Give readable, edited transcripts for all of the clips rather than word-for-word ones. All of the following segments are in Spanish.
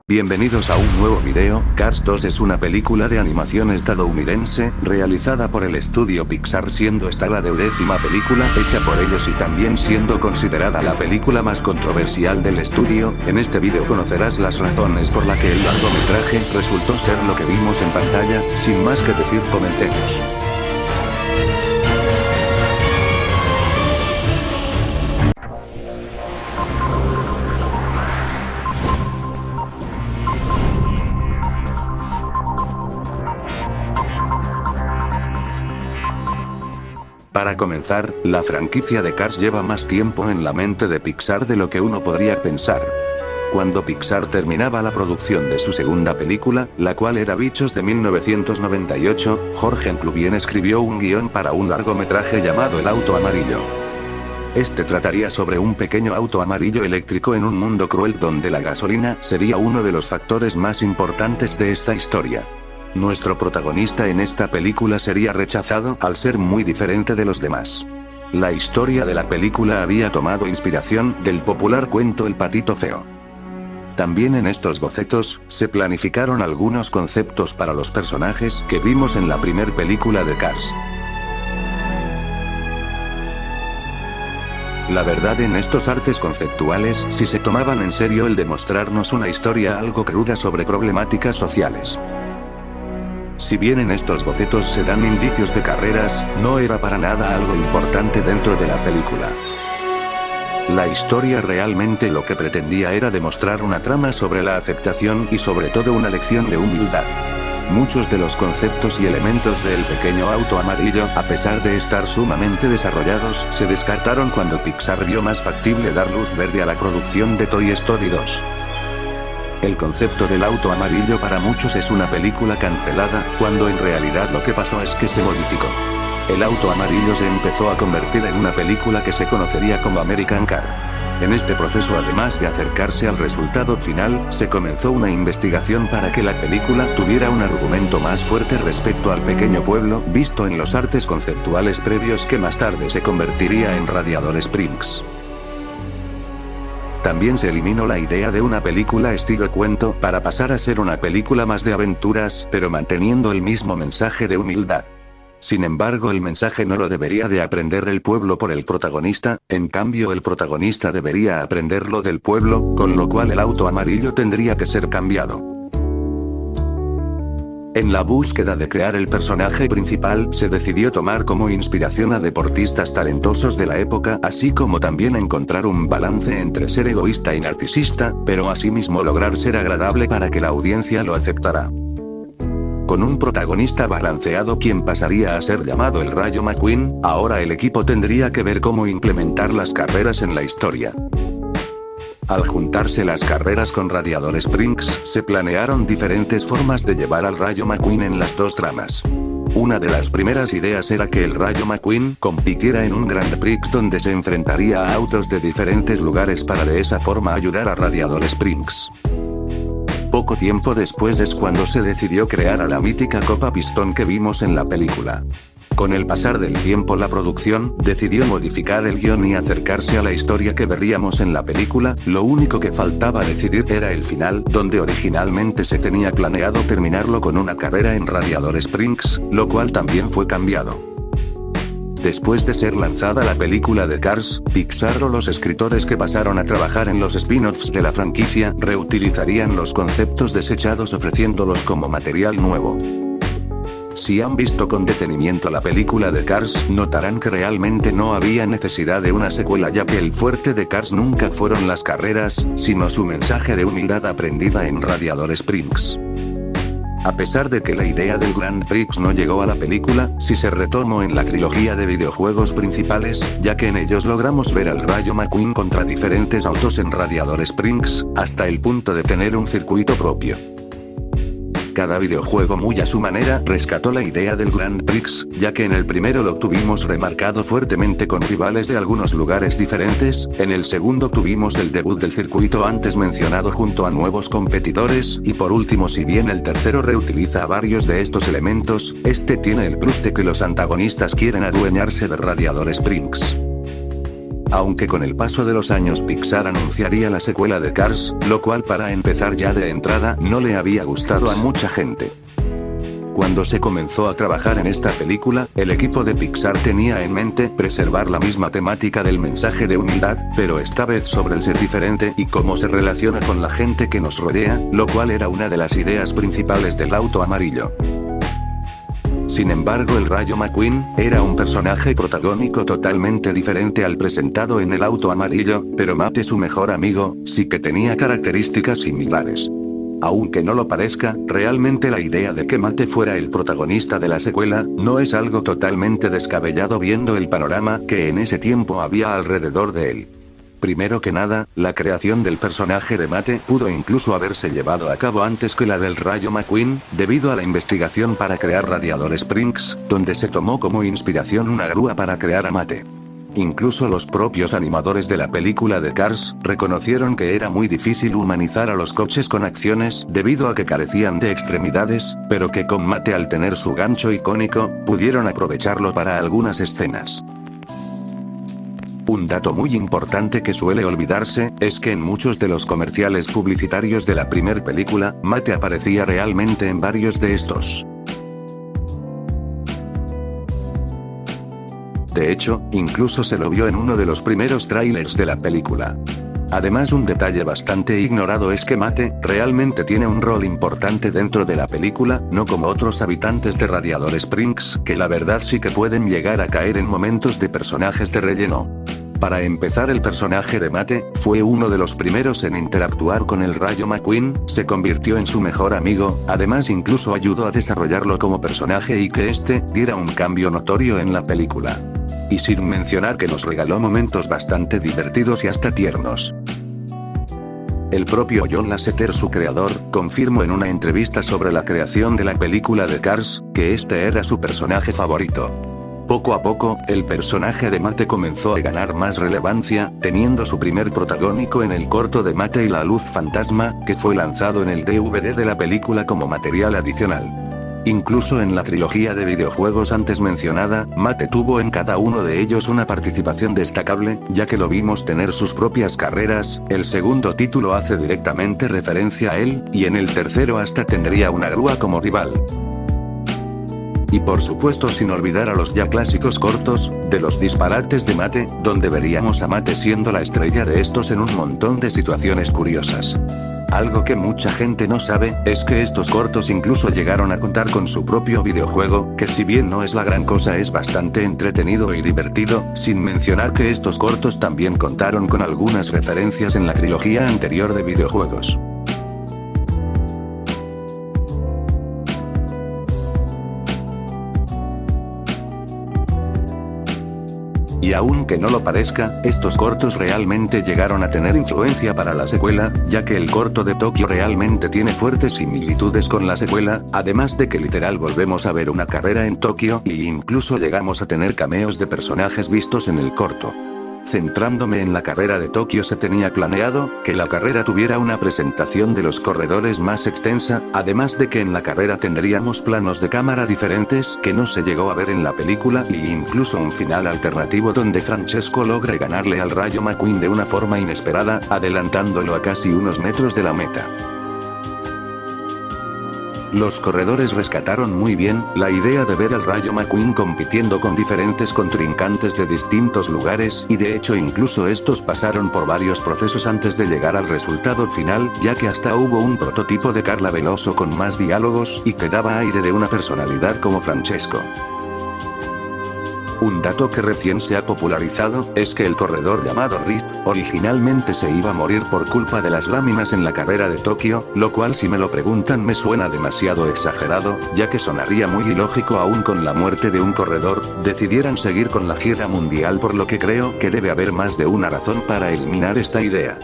Bienvenidos a un nuevo video. Cars 2 es una película de animación estadounidense, realizada por el estudio Pixar, siendo esta la 10ª película hecha por ellos y también siendo considerada la película más controversial del estudio. En este video conocerás las razones por las que el largometraje resultó ser lo que vimos en pantalla. Sin más que decir, comencemos. Para comenzar, la franquicia de Cars lleva más tiempo en la mente de Pixar de lo que uno podría pensar. Cuando Pixar terminaba la producción de su segunda película, la cual era Bichos de 1998, Jorge Kluivien escribió un guión para un largometraje llamado El Auto Amarillo. Este trataría sobre un pequeño auto amarillo eléctrico en un mundo cruel donde la gasolina sería uno de los factores más importantes de esta historia. Nuestro protagonista en esta película sería rechazado al ser muy diferente de los demás. La historia de la película había tomado inspiración del popular cuento El Patito Feo. También en estos bocetos, se planificaron algunos conceptos para los personajes que vimos en la primer película de Cars. La verdad, en estos artes conceptuales sí se tomaban en serio el de mostrarnos una historia algo cruda sobre problemáticas sociales. Si bien en estos bocetos se dan indicios de carreras, no era para nada algo importante dentro de la película. La historia realmente lo que pretendía era demostrar una trama sobre la aceptación y sobre todo una lección de humildad. Muchos de los conceptos y elementos del pequeño auto amarillo, a pesar de estar sumamente desarrollados, se descartaron cuando Pixar vio más factible dar luz verde a la producción de Toy Story 2. El concepto del auto amarillo para muchos es una película cancelada, cuando en realidad lo que pasó es que se modificó. El auto amarillo se empezó a convertir en una película que se conocería como American Car. En este proceso, además de acercarse al resultado final, se comenzó una investigación para que la película tuviera un argumento más fuerte respecto al pequeño pueblo visto en los artes conceptuales previos que más tarde se convertiría en Radiador Springs. También se eliminó la idea de una película estilo cuento para pasar a ser una película más de aventuras, pero manteniendo el mismo mensaje de humildad. Sin embargo, el mensaje no lo debería de aprender el pueblo por el protagonista, en cambio el protagonista debería aprenderlo del pueblo, con lo cual el auto amarillo tendría que ser cambiado. En la búsqueda de crear el personaje principal, se decidió tomar como inspiración a deportistas talentosos de la época, así como también encontrar un balance entre ser egoísta y narcisista, pero asimismo lograr ser agradable para que la audiencia lo aceptara. Con un protagonista balanceado quien pasaría a ser llamado el Rayo McQueen, ahora el equipo tendría que ver cómo implementar las carreras en la historia. Al juntarse las carreras con Radiador Springs, se planearon diferentes formas de llevar al Rayo McQueen en las dos tramas. Una de las primeras ideas era que el Rayo McQueen compitiera en un Grand Prix donde se enfrentaría a autos de diferentes lugares para de esa forma ayudar a Radiador Springs. Poco tiempo después es cuando se decidió crear a la mítica Copa Pistón que vimos en la película. Con el pasar del tiempo, la producción decidió modificar el guión y acercarse a la historia que veríamos en la película. Lo único que faltaba decidir era el final, donde originalmente se tenía planeado terminarlo con una carrera en Radiador Springs, lo cual también fue cambiado. Después de ser lanzada la película de Cars, Pixar o los escritores que pasaron a trabajar en los spin-offs de la franquicia reutilizarían los conceptos desechados ofreciéndolos como material nuevo. Si han visto con detenimiento la película de Cars, notarán que realmente no había necesidad de una secuela, ya que el fuerte de Cars nunca fueron las carreras, sino su mensaje de humildad aprendida en Radiador Springs. A pesar de que la idea del Grand Prix no llegó a la película, sí se retomó en la trilogía de videojuegos principales, ya que en ellos logramos ver al Rayo McQueen contra diferentes autos en Radiador Springs, hasta el punto de tener un circuito propio. Cada videojuego muy a su manera rescató la idea del Grand Prix, ya que en el primero lo tuvimos remarcado fuertemente con rivales de algunos lugares diferentes, en el segundo tuvimos el debut del circuito antes mencionado junto a nuevos competidores, y por último, si bien el tercero reutiliza varios de estos elementos, este tiene el plus de que los antagonistas quieren adueñarse de Radiador Springs. Aunque con el paso de los años Pixar anunciaría la secuela de Cars, lo cual para empezar ya de entrada no le había gustado a mucha gente. Cuando se comenzó a trabajar en esta película, el equipo de Pixar tenía en mente preservar la misma temática del mensaje de humildad, pero esta vez sobre el ser diferente y cómo se relaciona con la gente que nos rodea, lo cual era una de las ideas principales del auto amarillo. Sin embargo, el Rayo McQueen era un personaje protagónico totalmente diferente al presentado en el auto amarillo, pero Matt, su mejor amigo, sí que tenía características similares. Aunque no lo parezca, realmente la idea de que Matt fuera el protagonista de la secuela, no es algo totalmente descabellado viendo el panorama que en ese tiempo había alrededor de él. Primero que nada, la creación del personaje de Matt pudo incluso haberse llevado a cabo antes que la del Rayo McQueen, debido a la investigación para crear Radiador Springs, donde se tomó como inspiración una grúa para crear a Matt. Incluso los propios animadores de la película de Cars reconocieron que era muy difícil humanizar a los coches con acciones debido a que carecían de extremidades, pero que con Matt, al tener su gancho icónico, pudieron aprovecharlo para algunas escenas. Un dato muy importante que suele olvidarse, es que en muchos de los comerciales publicitarios de la primer película, Matt aparecía realmente en varios de estos. De hecho, incluso se lo vio en uno de los primeros trailers de la película. Además, un detalle bastante ignorado es que Matt realmente tiene un rol importante dentro de la película, no como otros habitantes de Radiador Springs, que la verdad sí que pueden llegar a caer en momentos de personajes de relleno. Para empezar, el personaje de Matt fue uno de los primeros en interactuar con el Rayo McQueen, se convirtió en su mejor amigo, además incluso ayudó a desarrollarlo como personaje y que este diera un cambio notorio en la película. Y sin mencionar que nos regaló momentos bastante divertidos y hasta tiernos. El propio John Lasseter, su creador, confirmó en una entrevista sobre la creación de la película de Cars, que este era su personaje favorito. Poco a poco, el personaje de Matt comenzó a ganar más relevancia, teniendo su primer protagónico en el corto de Matt y la Luz Fantasma, que fue lanzado en el DVD de la película como material adicional. Incluso en la trilogía de videojuegos antes mencionada, Matt tuvo en cada uno de ellos una participación destacable, ya que lo vimos tener sus propias carreras, el segundo título hace directamente referencia a él, y en el tercero hasta tendría una grúa como rival. Y por supuesto, sin olvidar a los ya clásicos cortos, de los disparates de Matt, donde veríamos a Matt siendo la estrella de estos en un montón de situaciones curiosas. Algo que mucha gente no sabe, es que estos cortos incluso llegaron a contar con su propio videojuego, que si bien no es la gran cosa es bastante entretenido y divertido, sin mencionar que estos cortos también contaron con algunas referencias en la trilogía anterior de videojuegos. Y aunque no lo parezca, estos cortos realmente llegaron a tener influencia para la secuela, ya que el corto de Tokio realmente tiene fuertes similitudes con la secuela, además de que literal volvemos a ver una carrera en Tokio, e incluso llegamos a tener cameos de personajes vistos en el corto. Centrándome en la carrera de Tokio, se tenía planeado que la carrera tuviera una presentación de los corredores más extensa, además de que en la carrera tendríamos planos de cámara diferentes que no se llegó a ver en la película, e incluso un final alternativo donde Francesco logra ganarle al Rayo McQueen de una forma inesperada, adelantándolo a casi unos metros de la meta. Los corredores rescataron muy bien la idea de ver al Rayo McQueen compitiendo con diferentes contrincantes de distintos lugares, y de hecho incluso estos pasaron por varios procesos antes de llegar al resultado final, ya que hasta hubo un prototipo de Carla Veloso con más diálogos y que daba aire de una personalidad como Francesco. Un dato que recién se ha popularizado, es que el corredor llamado Rip, originalmente se iba a morir por culpa de las láminas en la carrera de Tokio, lo cual si me lo preguntan me suena demasiado exagerado, ya que sonaría muy ilógico aún con la muerte de un corredor, decidieran seguir con la gira mundial, por lo que creo que debe haber más de una razón para eliminar esta idea.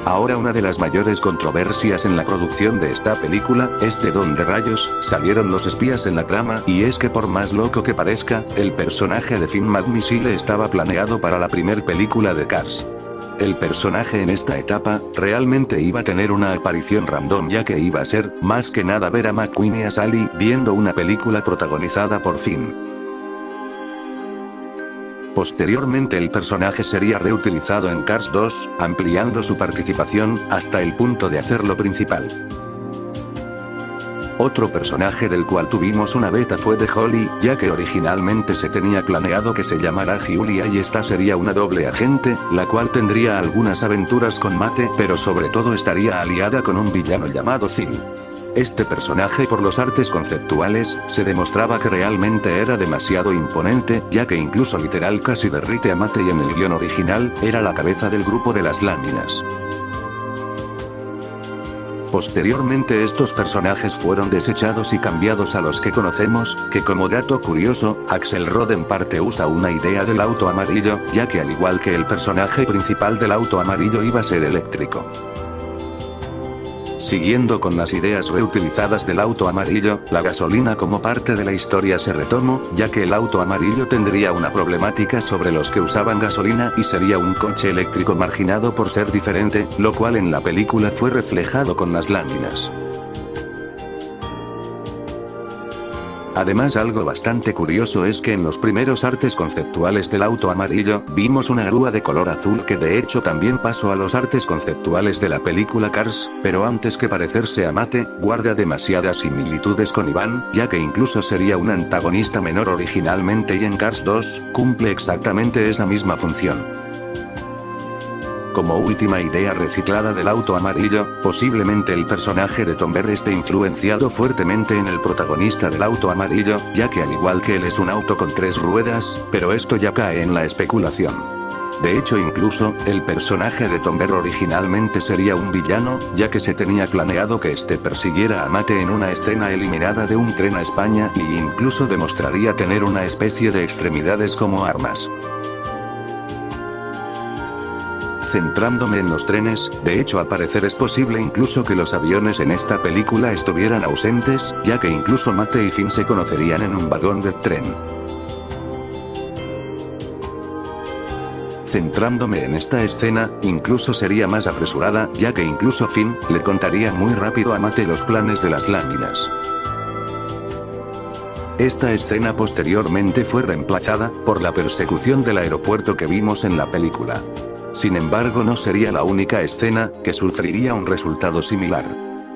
Ahora, una de las mayores controversias en la producción de esta película, es de dónde rayos salieron los espías en la trama, y es que por más loco que parezca, el personaje de Finn McMissile estaba planeado para la primer película de Cars. El personaje en esta etapa, realmente iba a tener una aparición random, ya que iba a ser, más que nada, ver a McQueen y a Sally viendo una película protagonizada por Finn. Posteriormente el personaje sería reutilizado en Cars 2, ampliando su participación, hasta el punto de hacerlo principal. Otro personaje del cual tuvimos una beta fue de Holly, ya que originalmente se tenía planeado que se llamara Julia y esta sería una doble agente, la cual tendría algunas aventuras con Mate, pero sobre todo estaría aliada con un villano llamado Zil. Este personaje por los artes conceptuales, se demostraba que realmente era demasiado imponente, ya que incluso literal casi derrite a Mate y en el guión original, era la cabeza del grupo de las láminas. Posteriormente estos personajes fueron desechados y cambiados a los que conocemos, que como dato curioso, Axelrod en parte usa una idea del auto amarillo, ya que al igual que el personaje principal del auto amarillo iba a ser eléctrico. Siguiendo con las ideas reutilizadas del auto amarillo, la gasolina como parte de la historia se retomó, ya que el auto amarillo tendría una problemática sobre los que usaban gasolina y sería un coche eléctrico marginado por ser diferente, lo cual en la película fue reflejado con las láminas. Además, algo bastante curioso es que en los primeros artes conceptuales del auto amarillo, vimos una grúa de color azul que de hecho también pasó a los artes conceptuales de la película Cars, pero antes que parecerse a Mate, guarda demasiadas similitudes con Iván, ya que incluso sería un antagonista menor originalmente y en Cars 2, cumple exactamente esa misma función. Como última idea reciclada del auto amarillo, posiblemente el personaje de Tom Berry esté influenciado fuertemente en el protagonista del auto amarillo, ya que al igual que él es un auto con 3 ruedas, pero esto ya cae en la especulación. De hecho incluso, el personaje de Tom Berry originalmente sería un villano, ya que se tenía planeado que este persiguiera a Mate en una escena eliminada de un tren a España y incluso demostraría tener una especie de extremidades como armas. Centrándome en los trenes, de hecho al parecer es posible incluso que los aviones en esta película estuvieran ausentes, ya que incluso Mate y Finn se conocerían en un vagón de tren. Centrándome en esta escena, incluso sería más apresurada, ya que incluso Finn le contaría muy rápido a Mate los planes de las láminas. Esta escena posteriormente fue reemplazada por la persecución del aeropuerto que vimos en la película. Sin embargo, no sería la única escena que sufriría un resultado similar.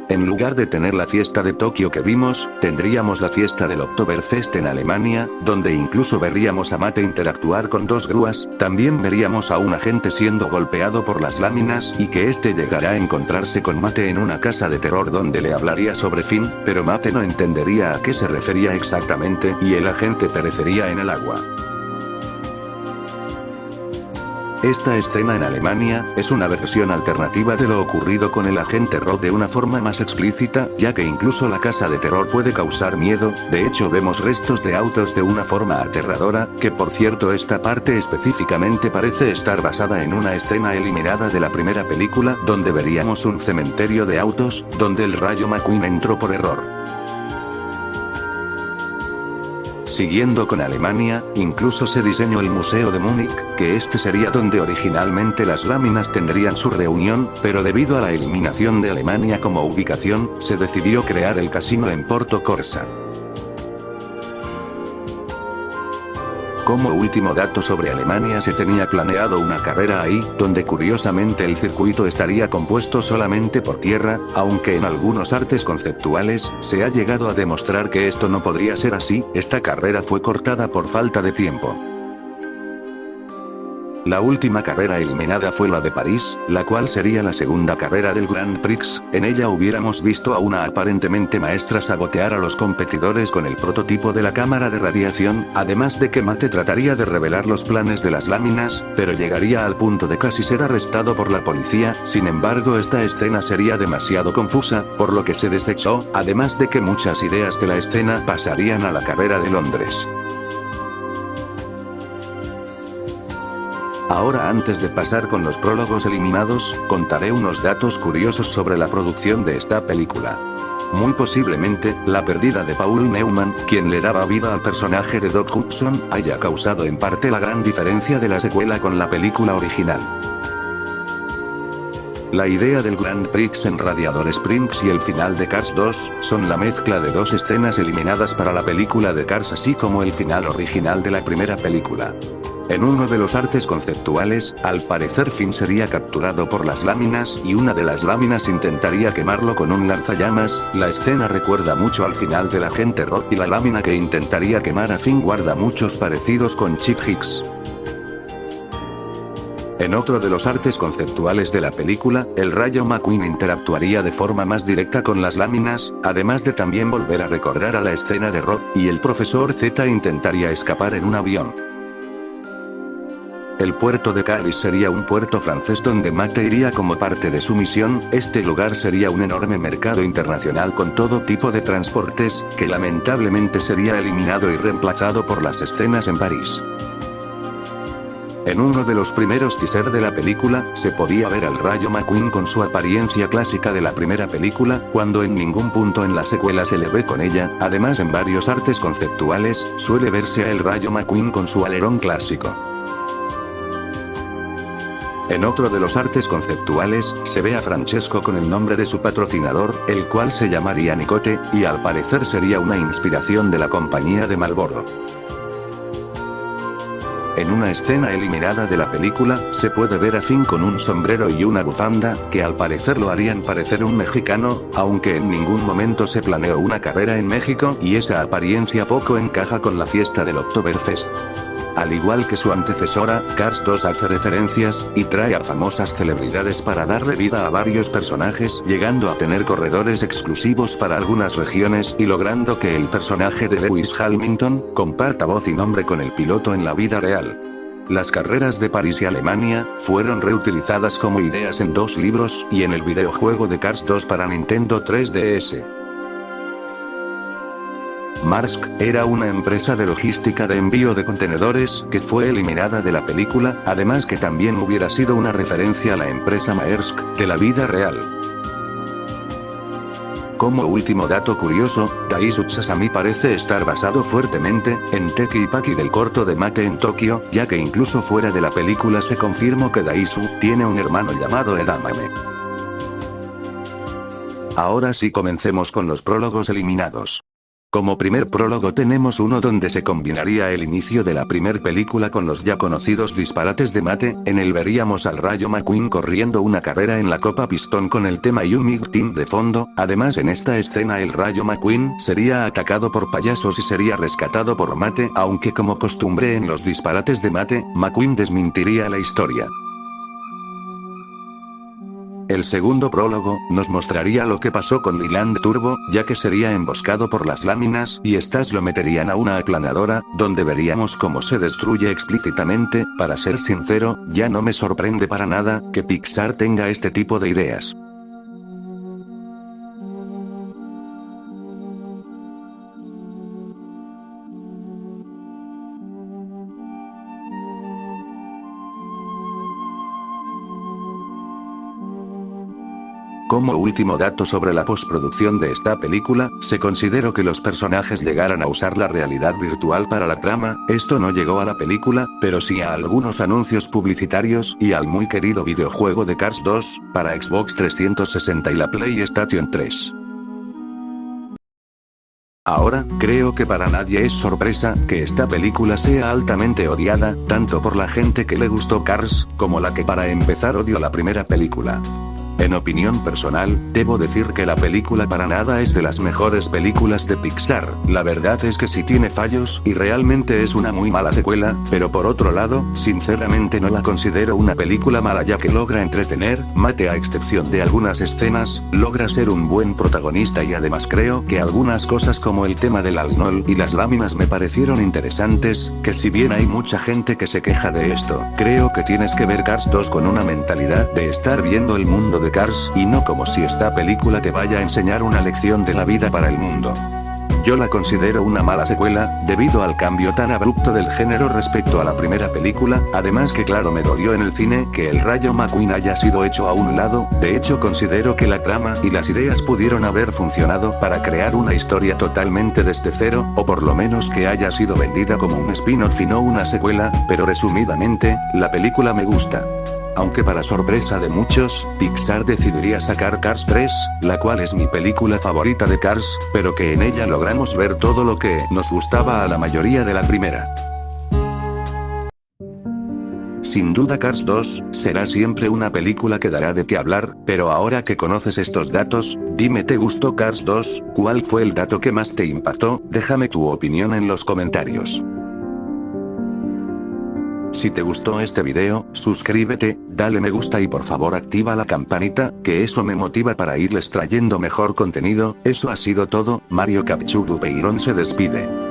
En lugar de tener la fiesta de Tokio que vimos, tendríamos la fiesta del Oktoberfest en Alemania, donde incluso veríamos a Mate interactuar con 2 grúas, también veríamos a un agente siendo golpeado por las láminas y que este llegará a encontrarse con Mate en una casa de terror donde le hablaría sobre Finn, pero Mate no entendería a qué se refería exactamente y el agente perecería en el agua. Esta escena en Alemania, es una versión alternativa de lo ocurrido con el agente Rod de una forma más explícita, ya que incluso la casa de terror puede causar miedo, de hecho vemos restos de autos de una forma aterradora, que por cierto esta parte específicamente parece estar basada en una escena eliminada de la primera película, donde veríamos un cementerio de autos, donde el Rayo McQueen entró por error. Siguiendo con Alemania, incluso se diseñó el Museo de Múnich, que este sería donde originalmente las láminas tendrían su reunión, pero debido a la eliminación de Alemania como ubicación, se decidió crear el casino en Porto Corsa. Como último dato sobre Alemania, se tenía planeado una carrera ahí, donde curiosamente el circuito estaría compuesto solamente por tierra, aunque en algunos artes conceptuales, se ha llegado a demostrar que esto no podría ser así, esta carrera fue cortada por falta de tiempo. La última carrera eliminada fue la de París, la cual sería la segunda carrera del Grand Prix, en ella hubiéramos visto a una aparentemente maestra sabotear a los competidores con el prototipo de la cámara de radiación, además de que Mate trataría de revelar los planes de las láminas, pero llegaría al punto de casi ser arrestado por la policía, sin embargo esta escena sería demasiado confusa, por lo que se desechó, además de que muchas ideas de la escena pasarían a la carrera de Londres. Ahora antes de pasar con los prólogos eliminados, contaré unos datos curiosos sobre la producción de esta película. Muy posiblemente, la pérdida de Paul Newman, quien le daba vida al personaje de Doc Hudson, haya causado en parte la gran diferencia de la secuela con la película original. La idea del Grand Prix en Radiator Springs y el final de Cars 2, son la mezcla de 2 escenas eliminadas para la película de Cars así como el final original de la primera película. En uno de los artes conceptuales, al parecer Finn sería capturado por las láminas y una de las láminas intentaría quemarlo con un lanzallamas. La escena recuerda mucho al final del Agente Rock y la lámina que intentaría quemar a Finn guarda muchos parecidos con Chip Hicks. En otro de los artes conceptuales de la película, el Rayo McQueen interactuaría de forma más directa con las láminas, además de también volver a recordar a la escena de Rock, y el Profesor Z intentaría escapar en un avión. El puerto de Calais sería un puerto francés donde Mate iría como parte de su misión. Este lugar sería un enorme mercado internacional con todo tipo de transportes, que lamentablemente sería eliminado y reemplazado por las escenas en París. En uno de los primeros teasers de la película, se podía ver al Rayo McQueen con su apariencia clásica de la primera película, cuando en ningún punto en la secuela se le ve con ella. Además, en varios artes conceptuales, suele verse a el Rayo McQueen con su alerón clásico. En otro de los artes conceptuales, se ve a Francesco con el nombre de su patrocinador, el cual se llamaría Nicote, y al parecer sería una inspiración de la compañía de Marlboro. En una escena eliminada de la película, se puede ver a Finn con un sombrero y una bufanda, que al parecer lo harían parecer un mexicano, aunque en ningún momento se planeó una carrera en México y esa apariencia poco encaja con la fiesta del Oktoberfest. Al igual que su antecesora, Cars 2 hace referencias, y trae a famosas celebridades para darle vida a varios personajes, llegando a tener corredores exclusivos para algunas regiones, y logrando que el personaje de Lewis Hamilton, comparta voz y nombre con el piloto en la vida real. Las carreras de París y Alemania, fueron reutilizadas como ideas en 2 libros, y en el videojuego de Cars 2 para Nintendo 3DS. Maersk era una empresa de logística de envío de contenedores que fue eliminada de la película, además que también hubiera sido una referencia a la empresa Maersk de la vida real. Como último dato curioso, Daisuke Sasami parece estar basado fuertemente en Teki y Paki del corto de Mate en Tokio, ya que incluso fuera de la película se confirmó que Daisu tiene un hermano llamado Edamame. Ahora sí, comencemos con los prólogos eliminados. Como primer prólogo tenemos uno donde se combinaría el inicio de la primer película con los ya conocidos disparates de Mate. En él veríamos al Rayo McQueen corriendo una carrera en la Copa Pistón con el tema You Mig Team de fondo. Además, en esta escena el Rayo McQueen sería atacado por payasos y sería rescatado por Mate, aunque como costumbre en los disparates de Mate, McQueen desmentiría la historia. El segundo prólogo, nos mostraría lo que pasó con Leland Turbo, ya que sería emboscado por las láminas, y estas lo meterían a una aplanadora, donde veríamos cómo se destruye explícitamente. Para ser sincero, ya no me sorprende para nada, que Pixar tenga este tipo de ideas. Como último dato sobre la postproducción de esta película, se consideró que los personajes llegaran a usar la realidad virtual para la trama. Esto no llegó a la película, pero sí a algunos anuncios publicitarios y al muy querido videojuego de Cars 2, para Xbox 360 y la PlayStation 3. Ahora, creo que para nadie es sorpresa que esta película sea altamente odiada, tanto por la gente que le gustó Cars, como la que para empezar odió la primera película. En opinión personal, debo decir que la película para nada es de las mejores películas de Pixar. La verdad es que sí tiene fallos, y realmente es una muy mala secuela, pero por otro lado, sinceramente no la considero una película mala ya que logra entretener. Mate, a excepción de algunas escenas, logra ser un buen protagonista y además creo que algunas cosas como el tema del alnol y las láminas me parecieron interesantes, que si bien hay mucha gente que se queja de esto, creo que tienes que ver Cars 2 con una mentalidad de estar viendo el mundo de Cars, y no como si esta película te vaya a enseñar una lección de la vida para el mundo. Yo la considero una mala secuela, debido al cambio tan abrupto del género respecto a la primera película, además que claro me dolió en el cine que el Rayo McQueen haya sido hecho a un lado. De hecho considero que la trama y las ideas pudieron haber funcionado para crear una historia totalmente desde cero, o por lo menos que haya sido vendida como un spin-off y no una secuela, pero resumidamente, la película me gusta. Aunque para sorpresa de muchos, Pixar decidiría sacar Cars 3, la cual es mi película favorita de Cars, pero que en ella logramos ver todo lo que nos gustaba a la mayoría de la primera. Sin duda Cars 2, será siempre una película que dará de qué hablar, pero ahora que conoces estos datos, dime ¿te gustó Cars 2? ¿Cuál fue el dato que más te impactó? Déjame tu opinión en los comentarios. Si te gustó este video, suscríbete, dale me gusta y por favor activa la campanita, que eso me motiva para irles trayendo mejor contenido. Eso ha sido todo, Mario Captchuk Dupeirón se despide.